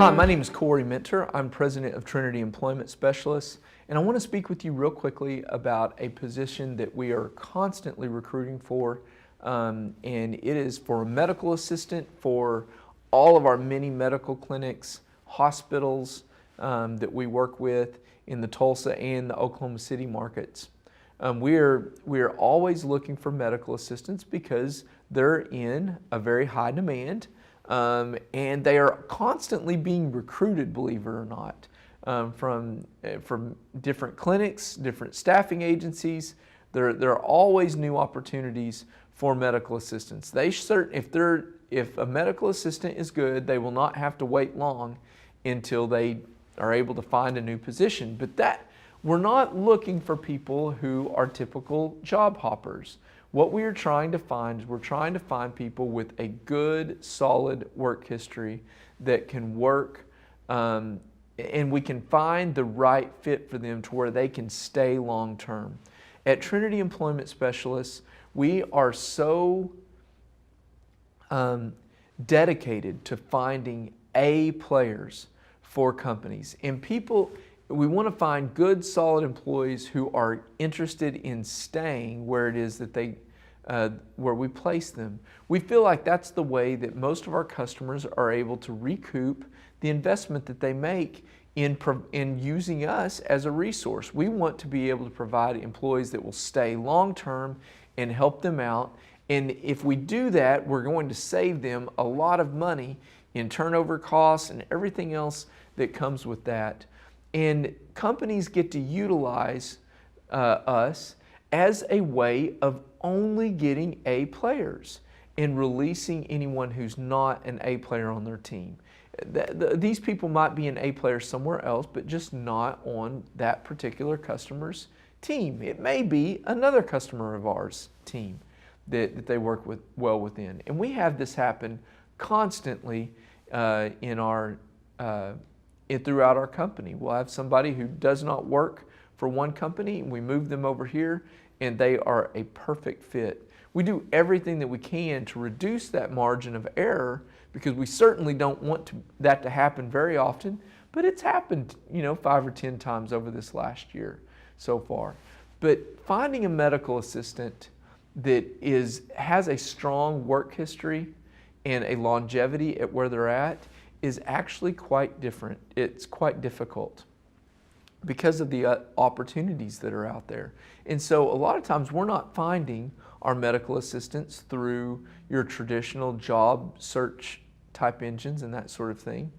Hi, my name is Corey Minter. I'm president of Trinity Employment Specialists, and I want to speak with you real quickly about a position that we are constantly recruiting for, and it is for a medical assistant for all of our many medical clinics, hospitals that we work with in the Tulsa and the Oklahoma City markets. We are always looking for medical assistants because they're in a very high demand. And they are constantly being recruited, believe it or not, from different clinics, different staffing agencies. There are always new opportunities for medical assistants. If a medical assistant is good, they will not have to wait long until they are able to find a new position. But we're not looking for people who are typical job hoppers. What we are trying to find is we're trying to find people with a good, solid work history that can work, and we can find the right fit for them to where they can stay long term. At Trinity Employment Specialists, we are so dedicated to finding A players for companies. And we want to find good, solid employees who are interested in staying where it is that where we place them. We feel like that's the way that most of our customers are able to recoup the investment that they make in using us as a resource. We want to be able to provide employees that will stay long-term and help them out. And if we do that, we're going to save them a lot of money in turnover costs and everything else that comes with that. And companies get to utilize us as a way of only getting A players and releasing anyone who's not an A player on their team. These people might be an A player somewhere else, but just not on that particular customer's team. It may be another customer of ours' team that they work well within. And we have this happen constantly throughout our company. We'll have somebody who does not work for one company, and we move them over here, and they are a perfect fit. We do everything that we can to reduce that margin of error because we certainly don't want that to happen very often, but it's happened 5 or 10 times over this last year so far. But finding a medical assistant that has a strong work history and a longevity at where they're at is actually quite different. It's quite difficult because of the opportunities that are out there. And so a lot of times we're not finding our medical assistants through your traditional job search type engines and that sort of thing.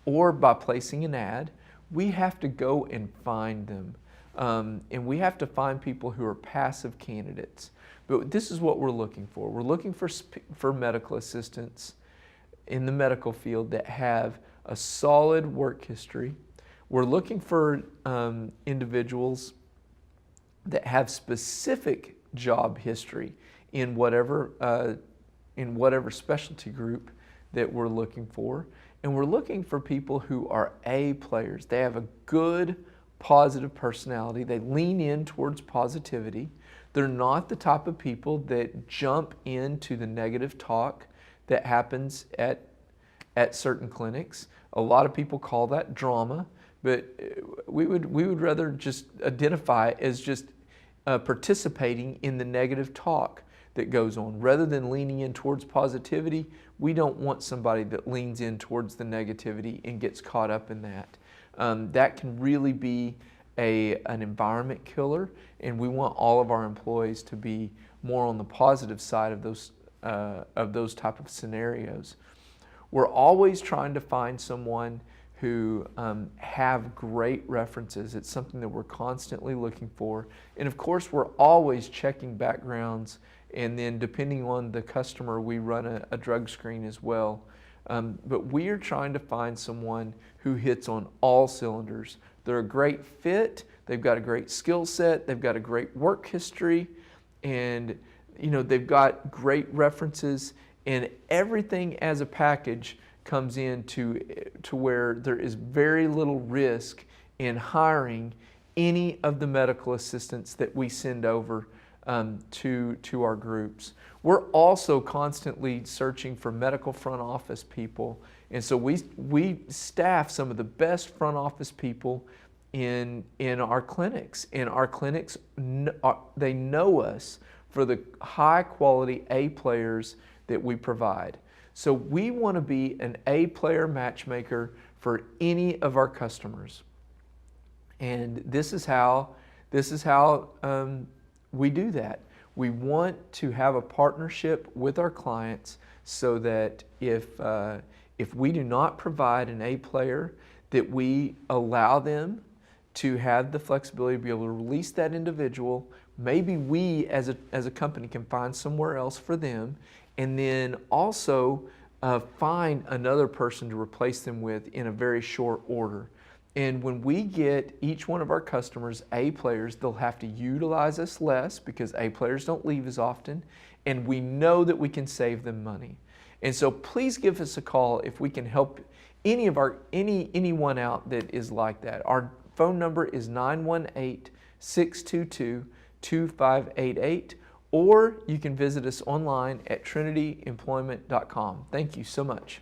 Or by placing an ad, we have to go and find them. And we have to find people who are passive candidates. But this is what we're looking for. We're looking for medical assistants in the medical field that have a solid work history. We're looking for individuals that have specific job history in whatever specialty group that we're looking for. And we're looking for people who are A players. They have a good, positive personality. They lean in towards positivity. They're not the type of people that jump into the negative talk that happens at certain clinics. A lot of people call that drama. But we would rather just identify as just participating in the negative talk that goes on. Rather than leaning in towards positivity, we don't want somebody that leans in towards the negativity and gets caught up in that. That can really be an environment killer, and we want all of our employees to be more on the positive side of those type of scenarios. We're always trying to find someone who have great references. It's something that we're constantly looking for. And of course, we're always checking backgrounds, and then depending on the customer, we run a drug screen as well. But we are trying to find someone who hits on all cylinders. They're a great fit, they've got a great skill set, they've got a great work history, and they've got great references, and everything as a package comes in to where there is very little risk in hiring any of the medical assistants that we send over to our groups. We're also constantly searching for medical front office people, and so we staff some of the best front office people in our clinics. In our clinics, they know us for the high quality A players that we provide. So we want to be an A player matchmaker for any of our customers. And this is how we do that. We want to have a partnership with our clients so that if we do not provide an A player, that we allow them to have the flexibility to be able to release that individual. Maybe we as a company can find somewhere else for them, and then also find another person to replace them with in a very short order. And when we get each one of our customers A players, they'll have to utilize us less because A players don't leave as often, and we know that we can save them money. And so please give us a call if we can help anyone out that is like that. Our phone number is 918-622-2588, or you can visit us online at trinityemployment.com. Thank you so much.